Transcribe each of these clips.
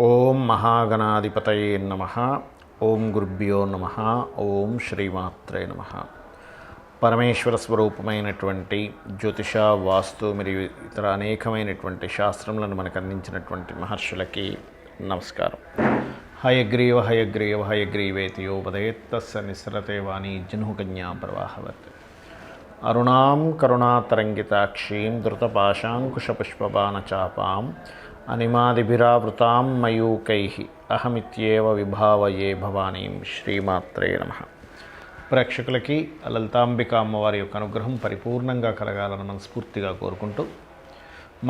ఓం మహాగణాధిపతయే నమః. ఓం గురుభ్యో నమః. ఓం శ్రీమాత్రే నమః. పరమేశ్వర స్వరూపమైనటువంటి జ్యోతిష, వాస్తు మరియు ఇతర అనేకమైనటువంటి శాస్త్రములను మనకు అందించినటువంటి మహర్షులకి నమస్కారం. హయగ్రీవ హయగ్రీవ హయగ్రీవేతి యోపదేత్తస్య నిస్సరతే వాణి జహ్నుకన్యా ప్రవాహవత్. అరుణాం కరుణాతరంగితాక్షీం ధృతపాశాంకుశపుష్పబాణచాపాం అనిమాదిభిరావృతాం మయూకైః అహమిత్యేవ విభావయే భవానీం. శ్రీమాత్రే నమః. ప్రేక్షకులకి లలితాంబిక అమ్మవారి యొక్క అనుగ్రహం పరిపూర్ణంగా కలగాలని మనస్ఫూర్తిగా కోరుకుంటూ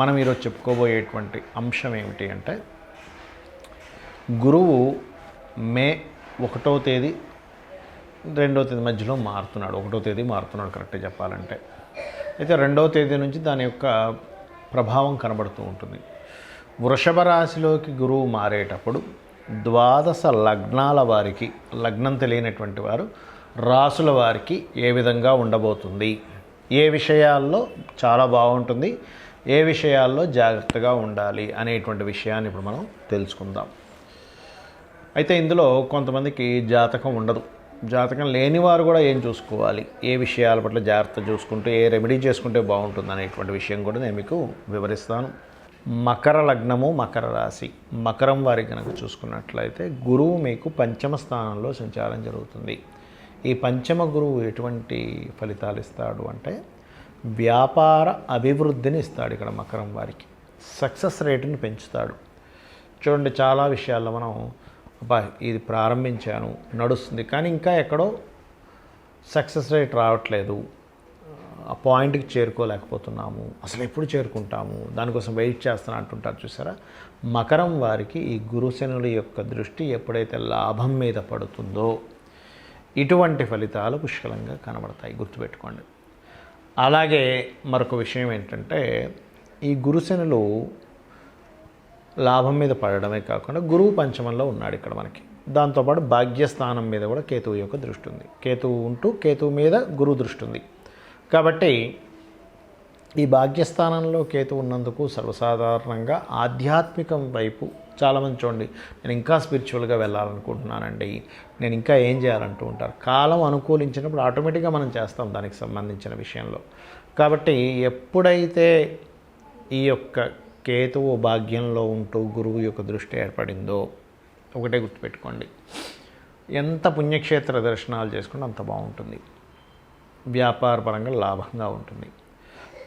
మనం ఈరోజు చెప్పుకోబోయేటువంటి అంశం ఏమిటి అంటే, గురువు మే 1వ తేదీ 2వ తేదీ మధ్యలో మారుతున్నాడు. 1వ తేదీ మారుతున్నాడు కరెక్ట్గా చెప్పాలంటే. అయితే 2వ తేదీ నుంచి దాని యొక్క ప్రభావం కనబడుతూ ఉంటుంది. వృషభ రాశిలోకి గురువు మారేటప్పుడు 12 లగ్నాల వారికి, లగ్నం తెలియనటువంటి వారు రాసుల వారికి ఏ విధంగా ఉండబోతుంది, ఏ విషయాల్లో చాలా బాగుంటుంది, ఏ విషయాల్లో జాగ్రత్తగా ఉండాలి అనేటువంటి విషయాన్ని ఇప్పుడు మనం తెలుసుకుందాం. అయితే ఇందులో కొంతమందికి జాతకం ఉండదు. జాతకం లేని వారు కూడా ఏం చూసుకోవాలి, ఏ విషయాల పట్ల జాగ్రత్త చూసుకుంటూ ఏ రెమెడీ చేసుకుంటే బాగుంటుంది అనేటువంటి విషయం కూడా నేను మీకు వివరిస్తాను. మకర లగ్నము, మకర రాశి, మకరం వారికి కనుక చూసుకున్నట్లయితే గురువు మీకు పంచమ స్థానంలో సంచారం జరుగుతుంది. ఈ పంచమ గురువు ఎటువంటి ఫలితాలు ఇస్తాడు అంటే, వ్యాపార అభివృద్ధిని ఇస్తాడు. ఇక్కడ మకరం వారికి సక్సెస్ రేటుని పెంచుతాడు. చూడండి, చాలా విషయాల్లో మనం ఇది ప్రారంభించాను, నడుస్తుంది, కానీ ఇంకా ఎక్కడో సక్సెస్ రేట్ రావట్లేదు, ఆ పాయింట్కి చేరుకోలేకపోతున్నాము, అసలు ఎప్పుడు చేరుకుంటాము, దానికోసం వెయిట్ చేస్తాను అంటుంటారు చూసారా. మకరం వారికి ఈ గురుశనుల యొక్క దృష్టి ఎప్పుడైతే లాభం మీద పడుతుందో ఇటువంటి ఫలితాలు పుష్కలంగా కనబడతాయి, గుర్తుపెట్టుకోండి. అలాగే మరొక విషయం ఏంటంటే, ఈ గురుశనులు లాభం మీద పడడమే కాకుండా గురువు పంచమంలో ఉన్నాడు ఇక్కడ మనకి. దాంతోపాటు భాగ్యస్థానం మీద కూడా కేతువు యొక్క దృష్టి ఉంది. కేతువు ఉంటూ కేతువు మీద గురువు దృష్టి ఉంది. కాబట్టి ఈ భాగ్యస్థానంలో కేతు ఉన్నందుకు సర్వసాధారణంగా ఆధ్యాత్మికం వైపు చాలామంది చూడండి, నేను ఇంకా స్పిరిచువల్గా వెళ్ళాలనుకుంటున్నానండి, నేను ఇంకా ఏం చేయాలంటూ ఉంటారు. కాలం అనుకూలించినప్పుడు ఆటోమేటిక్గా మనం చేస్తాం దానికి సంబంధించిన విషయంలో. కాబట్టి ఎప్పుడైతే ఈ యొక్క కేతువు భాగ్యంలో ఉంటూ గురువు యొక్క దృష్టి ఏర్పడిందో ఒకటే గుర్తుపెట్టుకోండి, ఎంత పుణ్యక్షేత్ర దర్శనాలు చేసుకుంటే అంత బాగుంటుంది, వ్యాపారపరంగా లాభంగా ఉంటుంది.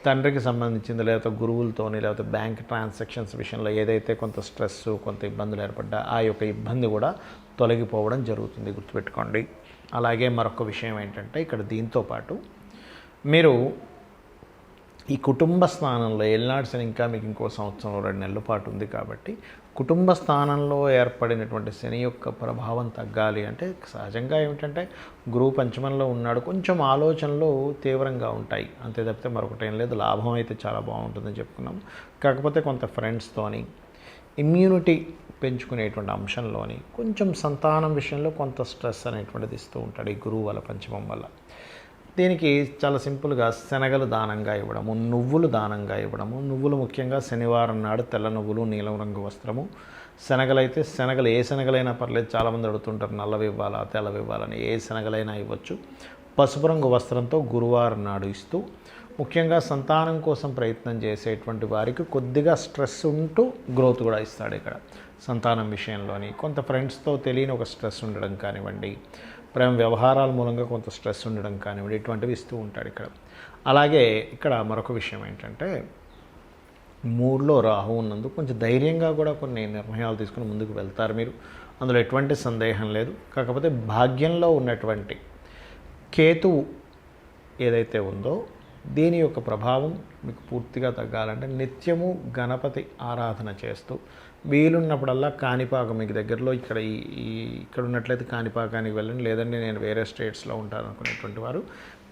తండ్రికి సంబంధించింది లేకపోతే గురువులతోని లేకపోతే బ్యాంక్ ట్రాన్సాక్షన్స్ విషయంలో ఏదైతే కొంత స్ట్రెస్, కొంత ఇబ్బందులు ఏర్పడ్డా ఆ యొక్క ఇబ్బంది కూడా తొలగిపోవడం జరుగుతుంది, గుర్తుపెట్టుకోండి. అలాగే మరొక విషయం ఏంటంటే, ఇక్కడ దీంతో పాటు మీరు ఈ కుటుంబ స్థానంలో ఏలినాడు శని ఇంకా మీకు ఇంకో సంవత్సరం 2 నెలల పాటు ఉంది. కాబట్టి కుటుంబ స్థానంలో ఏర్పడినటువంటి శని యొక్క ప్రభావం తగ్గాలి అంటే సహజంగా ఏమిటంటే, గురువు పంచమంలో ఉన్నాడు, కొంచెం ఆలోచనలు తీవ్రంగా ఉంటాయి, అంతే తప్పితే మరొకటి ఏం లేదు. లాభం అయితే చాలా బాగుంటుందని చెప్పుకున్నాం. కాకపోతే కొంత ఫ్రెండ్స్తోని ఇమ్యూనిటీ పెంచుకునేటువంటి అంశంలోని కొంచెం సంతానం విషయంలో కొంత స్ట్రెస్ అనేటువంటిది ఇస్తూ ఉంటాడు ఈ గురువు వల్ల, పంచమం వల్ల. దీనికి చాలా సింపుల్గా శనగలు దానంగా ఇవ్వడము, నువ్వులు దానంగా ఇవ్వడము. నువ్వులు ముఖ్యంగా శనివారం నాడు తెల్ల నువ్వులు, నీలం రంగు వస్త్రము. శనగలైతే శనగలు ఏ శనగలైనా పర్లేదు, చాలామంది అడుగుతుంటారు నల్లవి ఇవ్వాలా తెల్లవి ఇవ్వాలని. ఏ శనగలైనా ఇవ్వచ్చు. పసుపు రంగు వస్త్రంతో గురువారం నాడు ఇస్తూ, ముఖ్యంగా సంతానం కోసం ప్రయత్నం చేసేటువంటి వారికి కొద్దిగా స్ట్రెస్ ఉంటూ గ్రోత్ కూడా ఇస్తాడు ఇక్కడ సంతానం విషయంలోని. కొంత ఫ్రెండ్స్తో తెలియని ఒక స్ట్రెస్ ఉండడం కానివ్వండి, ప్రేమ వ్యవహారాల మూలంగా కొంత స్ట్రెస్ ఉండడం కానివ్వండి, ఇటువంటివి ఇస్తూ ఉంటాడు ఇక్కడ. అలాగే ఇక్కడ మరొక విషయం ఏంటంటే, 3లో రాహు ఉన్నందుకు కొంచెం ధైర్యంగా కూడా కొన్ని నిర్ణయాలు తీసుకుని ముందుకు వెళ్తారు మీరు, అందులో ఎటువంటి సందేహం లేదు. కాకపోతే భాగ్యంలో ఉన్నటువంటి కేతువు ఏదైతే ఉందో దీని యొక్క ప్రభావం మీకు పూర్తిగా తగ్గాలంటే నిత్యము గణపతి ఆరాధన చేస్తూ, వీలున్నప్పుడల్లా కాణిపాకం మీకు దగ్గరలో ఇక్కడ ఉన్నట్లయితే కాణిపాకానికి వెళ్ళండి, లేదంటే నేను వేరే స్టేట్స్లో ఉంటాను అనుకునేటువంటి వారు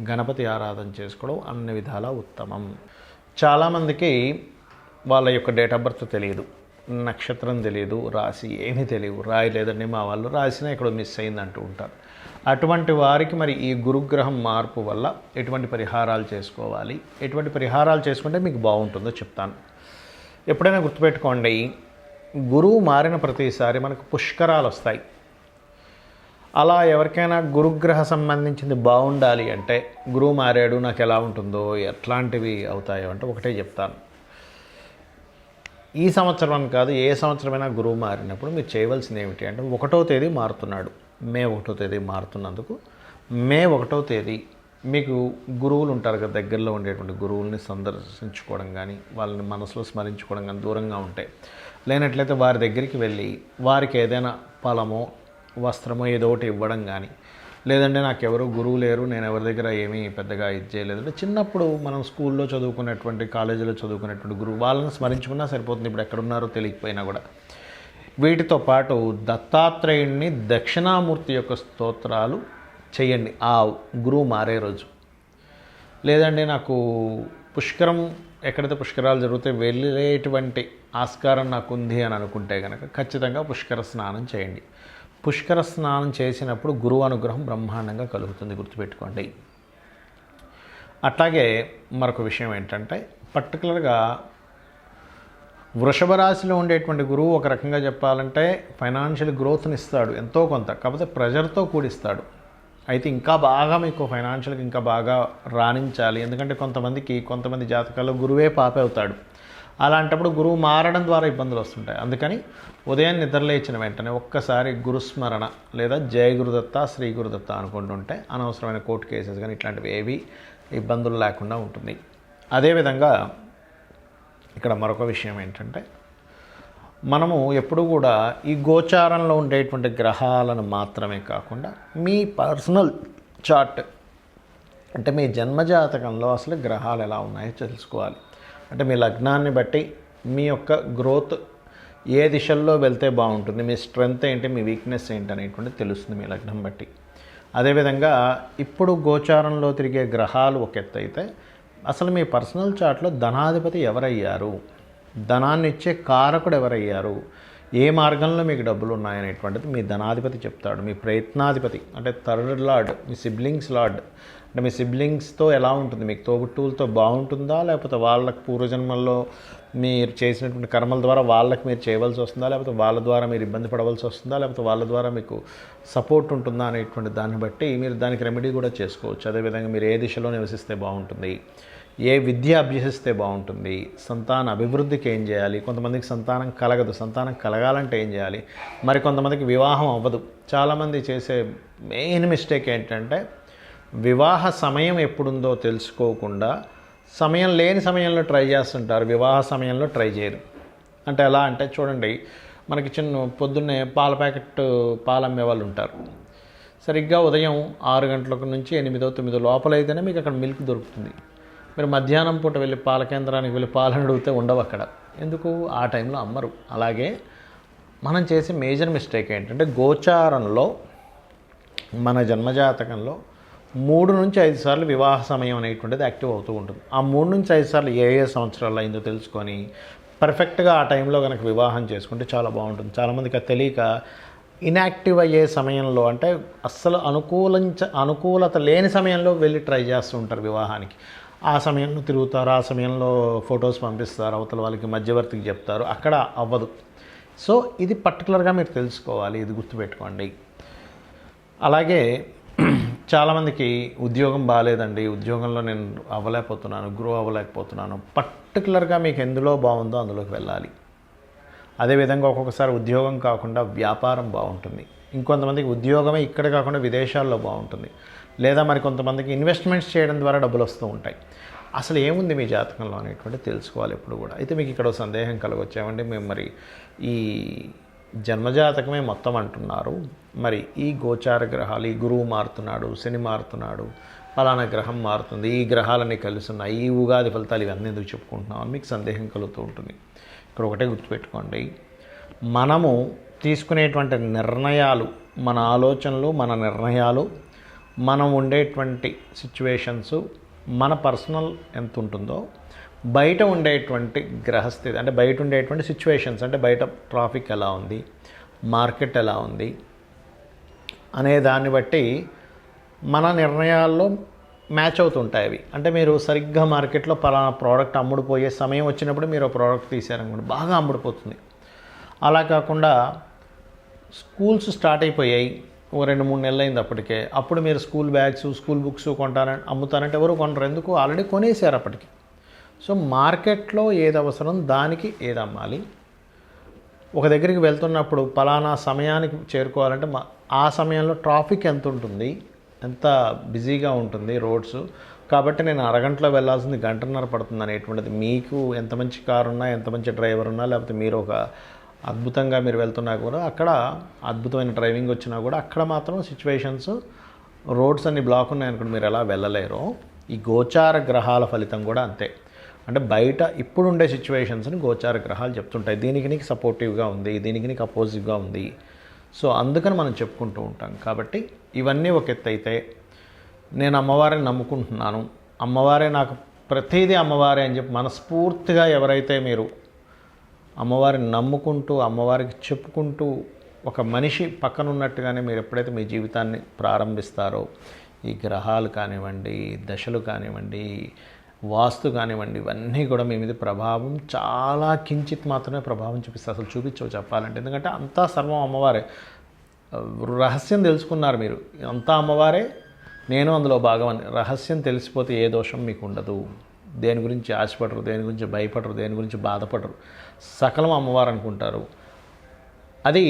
గణపతి ఆరాధన చేసుకోవడం అన్ని విధాలా ఉత్తమం. చాలామందికి వాళ్ళ యొక్క డేట్ ఆఫ్ బర్త్ తెలియదు, నక్షత్రం తెలియదు, రాశి ఏమీ తెలియదు, రాయలేదండి మా వాళ్ళు, రాసినా ఇక్కడ మిస్ అయింది అంటూ ఉంటారు. అటువంటి వారికి మరి ఈ గురుగ్రహం మార్పు వల్ల ఎటువంటి పరిహారాలు చేసుకోవాలి, ఎటువంటి పరిహారాలు చేసుకుంటే మీకు బాగుంటుందో చెప్తాను. ఎప్పుడైనా గుర్తుపెట్టుకోండి, గురువు మారిన ప్రతిసారి మనకు పుష్కరాలు వస్తాయి. అలా ఎవరికైనా గురుగ్రహ సంబంధించింది బాగుండాలి అంటే, గురువు మారాడు నాకు ఎలా ఉంటుందో, ఎట్లాంటివి అవుతాయో అంటే ఒకటే చెప్తాను. ఈ సంవత్సరం అని కాదు, ఏ సంవత్సరమైనా గురువు మారినప్పుడు మీరు చేయవలసింది ఏమిటి అంటే, 1వ తేదీ మారుతున్నాడు, మే 1వ తేదీ మారుతున్నందుకు మే 1వ తేదీ మీకు గురువులు ఉంటారు కదా, దగ్గరలో ఉండేటువంటి గురువుల్ని సందర్శించుకోవడం కానీ, వాళ్ళని మనసులో స్మరించుకోవడం కానీ దూరంగా ఉంటాయి. లేనట్లయితే వారి దగ్గరికి వెళ్ళి వారికి ఏదైనా ఫలమో వస్త్రమో ఏదో ఒకటి ఇవ్వడం కానీ, లేదంటే నాకు ఎవరు గురువు లేరు, నేను ఎవరి దగ్గర ఏమీ పెద్దగా ఇది చేయలేదంటే, చిన్నప్పుడు మనం స్కూల్లో చదువుకునేటువంటి, కాలేజీలో చదువుకునేటువంటి గురువు వాళ్ళని స్మరించుకున్నా సరిపోతుంది. ఇప్పుడు ఎక్కడున్నారో తెలియకపోయినా కూడా. వీటితో పాటు దత్తాత్రేయుడిని దక్షిణామూర్తి యొక్క స్తోత్రాలు చేయండి ఆ గురువు మారే రోజు. లేదండి నాకు పుష్కరం, ఎక్కడైతే పుష్కరాలు జరిగితే వెళ్ళేటువంటి ఆస్కారం నాకు ఉంది అని అనుకుంటే కనుక ఖచ్చితంగా పుష్కర స్నానం చేయండి. పుష్కర స్నానం చేసినప్పుడు గురువు అనుగ్రహం బ్రహ్మాండంగా కలుగుతుంది, గుర్తుపెట్టుకోండి. అట్లాగే మరొక విషయం ఏంటంటే, పర్టికులర్గా వృషభ రాశిలో ఉండేటువంటి గురువు ఒక రకంగా చెప్పాలంటే ఫైనాన్షియల్ గ్రోత్ని ఇస్తాడు ఎంతో కొంత, కాకపోతే ప్రెజర్తో కూడిస్తాడు. అయితే ఇంకా బాగా మీకు ఫైనాన్షియల్గా ఇంకా బాగా రాణించాలి, ఎందుకంటే కొంతమంది జాతకాల్లో గురువే పాపే అవుతాడు. అలాంటప్పుడు గురువు మారడం ద్వారా ఇబ్బందులు వస్తుంటాయి. అందుకని ఉదయం నిద్రలేచిన వెంటనే ఒక్కసారి గురుస్మరణ లేదా జయ గురుదత్త, శ్రీ గురుదత్త అనుకుంటుంటే అనవసరమైన కోర్టు కేసెస్ కానీ ఇట్లాంటివి ఏవి ఇబ్బందులు లేకుండా ఉంటుంది. అదేవిధంగా ఇక్కడ మరొక విషయం ఏంటంటే, మనము ఎప్పుడు కూడా ఈ గోచారంలో ఉండేటువంటి గ్రహాలను మాత్రమే కాకుండా మీ పర్సనల్ చార్ట్ అంటే మీ జన్మజాతకంలో అసలు గ్రహాలు ఎలా ఉన్నాయో తెలుసుకోవాలి. అంటే మీ లగ్నాన్ని బట్టి మీ యొక్క గ్రోత్ ఏ దిశల్లో వెళ్తే బాగుంటుంది, మీ స్ట్రెంగ్త్ ఏంటి, మీ వీక్నెస్ ఏంటి అనేటువంటి తెలుస్తుంది మీ లగ్నం బట్టి. అదేవిధంగా ఇప్పుడు గోచారంలో తిరిగే గ్రహాలు ఒక ఎత్తు అయితే, అసలు మీ పర్సనల్ చార్ట్లో ధనాధిపతి ఎవరయ్యారు, ధనాన్ని ఇచ్చే కారకుడు ఎవరయ్యారు, ఏ మార్గంలో మీకు డబ్బులు ఉన్నాయనేటువంటిది మీ ధనాధిపతి చెప్తాడు. మీ ప్రయత్నాధిపతి అంటే థర్డ్ లార్డ్, మీ సిబ్లింగ్స్ లార్డ్ అంటే మీ సిబ్లింగ్స్తో ఎలా ఉంటుంది, మీకు తోబుట్టువులతో బాగుంటుందా, లేకపోతే వాళ్ళకి పూర్వజన్మల్లో మీరు చేసినటువంటి కర్మల ద్వారా వాళ్ళకి మీరు చేయవలసి వస్తుందా, లేకపోతే వాళ్ళ ద్వారా మీరు ఇబ్బంది పడవలసి వస్తుందా, లేకపోతే వాళ్ళ ద్వారా మీకు సపోర్ట్ ఉంటుందా అనేటువంటి దాన్ని బట్టి మీరు దానికి రెమెడీ కూడా చేసుకోవచ్చు. అదేవిధంగా మీరు ఏ దిశలో నివసిస్తే బాగుంటుంది, ఏ విద్య అభ్యసిస్తే బాగుంటుంది, సంతాన అభివృద్ధికి ఏం చేయాలి, కొంతమందికి సంతానం కలగదు, సంతానం కలగాలంటే ఏం చేయాలి, మరి కొంతమందికి వివాహం అవ్వదు. చాలామంది చేసే మెయిన్ మిస్టేక్ ఏంటంటే, వివాహ సమయం ఎప్పుడుందో తెలుసుకోకుండా సమయం లేని సమయంలో ట్రై చేస్తుంటారు, వివాహ సమయంలో ట్రై చేయరు. అంటే ఎలా అంటే చూడండి, మనకి పొద్దున్నే పాల ప్యాకెట్ పాలు అమ్మే వాళ్ళు ఉంటారు. సరిగ్గా ఉదయం 6 గంటల నుంచి 8-9 లోపలైతేనే మీకు అక్కడ మిల్క్ దొరుకుతుంది. మీరు మధ్యాహ్నం పూట వెళ్ళి పాల కేంద్రానికి వెళ్ళి పాలను అడిగితే ఉండవు అక్కడ. ఎందుకు? ఆ టైంలో అమ్మరు. అలాగే మనం చేసే మేజర్ మిస్టేక్ ఏంటంటే, గోచారంలో మన జన్మజాతకంలో 3 నుంచి 5 సార్లు వివాహ సమయం అనేటువంటిది యాక్టివ్ అవుతూ ఉంటుంది. ఆ 3 నుంచి 5 సార్లు ఏ సంవత్సరాలు అయిందో తెలుసుకొని పర్ఫెక్ట్గా ఆ టైంలో కనుక వివాహం చేసుకుంటే చాలా బాగుంటుంది. చాలామందికి అది తెలియక ఇన్యాక్టివ్ అయ్యే సమయంలో, అంటే అస్సలు అనుకూలత లేని సమయంలో వెళ్ళి ట్రై చేస్తూ ఉంటారు వివాహానికి. ఆ సమయంలో తిరుగుతారు, ఆ సమయంలో ఫొటోస్ పంపిస్తారు, అవతల వాళ్ళకి మధ్యవర్తికి చెప్తారు, అక్కడ అవ్వదు. సో ఇది పర్టికులర్గా మీరు తెలుసుకోవాలి, ఇది గుర్తుపెట్టుకోండి. అలాగే చాలామందికి ఉద్యోగం బాగాలేదండి, ఉద్యోగంలో నేను గ్రో అవ్వలేకపోతున్నాను. పర్టికులర్గా మీకు ఎందులో బాగుందో అందులోకి వెళ్ళాలి. అదేవిధంగా ఒక్కొక్కసారి ఉద్యోగం కాకుండా వ్యాపారం బాగుంటుంది, ఇంకొంతమందికి ఉద్యోగమే ఇక్కడ కాకుండా విదేశాల్లో బాగుంటుంది, లేదా మరి కొంతమందికి ఇన్వెస్ట్మెంట్స్ చేయడం ద్వారా డబ్బులు వస్తూ ఉంటాయి. అసలు ఏముంది మీ జాతకంలో అనేటువంటి తెలుసుకోవాలి ఎప్పుడు కూడా. అయితే మీకు ఇక్కడ సందేహం కలగొచ్చామండి, మేము మరి ఈ జన్మజాతకమే మొత్తం అంటున్నారు, మరి ఈ గోచార గ్రహాలు, ఈ గురువు మారుతున్నాడు, శని మారుతున్నాడు, ఫలానా గ్రహం మారుతుంది, ఈ గ్రహాలన్నీ కలిసి ఉన్నాయి, ఈ ఉగాది ఫలితాలు ఇవన్నీ ఎందుకు చెప్పుకుంటున్నాం అని మీకు సందేహం కలుగుతూ ఉంటుంది. ఇక్కడ ఒకటే గుర్తుపెట్టుకోండి, మనము తీసుకునేటువంటి నిర్ణయాలు, మన ఆలోచనలు, మన నిర్ణయాలు, మనం ఉండేటువంటి సిచ్యువేషన్స్, మన పర్సనల్ ఎంత ఉంటుందో, బయట ఉండేటువంటి గ్రహస్థితి అంటే బయట ఉండేటువంటి సిచ్యువేషన్స్, అంటే బయట ట్రాఫిక్ ఎలా ఉంది, మార్కెట్ ఎలా ఉంది అనే దాన్ని బట్టి మన నిర్ణయాల్లో మ్యాచ్ అవుతుంటాయి అవి. అంటే మీరు సరిగ్గా మార్కెట్లో పలానా ప్రోడక్ట్ అమ్ముడుపోయే సమయం వచ్చినప్పుడు మీరు ఆ ప్రోడక్ట్ తీసారనుకోండి, బాగా అమ్ముడుపోతుంది. అలా కాకుండా స్కూల్స్ స్టార్ట్ అయిపోయాయి, ఓ 2-3 నెలలు అయింది అప్పటికే. అప్పుడు మీరు స్కూల్ బ్యాగ్స్, స్కూల్ బుక్స్ అమ్ముతానంటే ఎవరు కొనరు, ఎందుకు ఆల్రెడీ కొనేసారు అప్పటికి. సో మార్కెట్లో ఏది అవసరం దానికి ఏది అమ్మాలి. ఒక దగ్గరికి వెళ్తున్నప్పుడు పలానా సమయానికి చేరుకోవాలంటే ఆ సమయంలో ట్రాఫిక్ ఎంత ఉంటుంది, ఎంత బిజీగా ఉంటుంది రోడ్స్, కాబట్టి నేను అరగంటలో వెళ్ళాల్సింది గంటన్నర పడుతుంది అనేటువంటిది, మీకు ఎంత మంచి కారు ఉన్నా, ఎంత మంచి డ్రైవర్ ఉన్నా, లేకపోతే మీరు ఒక అద్భుతంగా మీరు వెళ్తున్నా కూడా, అక్కడ అద్భుతమైన డ్రైవింగ్ వచ్చినా కూడా అక్కడ మాత్రం సిచ్యువేషన్స్, రోడ్స్ అన్ని బ్లాక్ ఉన్నాయనుకోండి, మీరు ఎలా వెళ్ళలేరో ఈ గోచార గ్రహాల ఫలితం కూడా అంతే. అంటే బయట ఇప్పుడుండే సిచ్యువేషన్స్ని గోచార గ్రహాలు చెప్తుంటాయి, దీనికి నీకు సపోర్టివ్గా ఉంది, దీనికి నీకు అపోజిట్గా ఉంది. సో అందుకని మనం చెప్పుకుంటూ ఉంటాం. కాబట్టి ఇవన్నీ ఒక ఎత్తు అయితే, నేను అమ్మవారిని నమ్ముకుంటున్నాను, అమ్మవారే నాకు ప్రతిదీ అమ్మవారే అని చెప్పి మనస్ఫూర్తిగా ఎవరైతే మీరు అమ్మవారిని నమ్ముకుంటూ అమ్మవారికి చెప్పుకుంటూ ఒక మనిషి పక్కన ఉన్నట్టుగానే మీరు ఎప్పుడైతే మీ జీవితాన్ని ప్రారంభిస్తారో, ఈ గ్రహాలు కానివ్వండి, దశలు కానివ్వండి, వాస్తు కానివ్వండి, ఇవన్నీ కూడా మీ మీద ప్రభావం చాలా కించిత్ మాత్రమే ప్రభావం చూపిస్తుంది, అసలు చూపించవు చెప్పాలంటే. ఎందుకంటే అంతా సర్వం అమ్మవారే. రహస్యం తెలుసుకున్నారు మీరు, అంతా అమ్మవారే, నేను అందులో భాగమని రహస్యం తెలిసిపోతే ఏ దోషం మీకు ఉండదు. దేని గురించి ఆశపడరు, దేని గురించి భయపడరు, దేని గురించి బాధపడరు, సకలం అమ్మవారు అనుకుంటారు. అది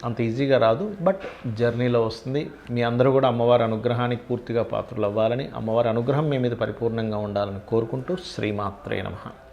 అంత ఈజీగా రాదు, బట్ జర్నీలో వస్తుంది. మీ అందరూ కూడా అమ్మవారి అనుగ్రహానికి పూర్తిగా పాత్రలు అవ్వాలని, అమ్మవారి అనుగ్రహం మీ మీద పరిపూర్ణంగా ఉండాలని కోరుకుంటూ శ్రీమాత్రే నమః.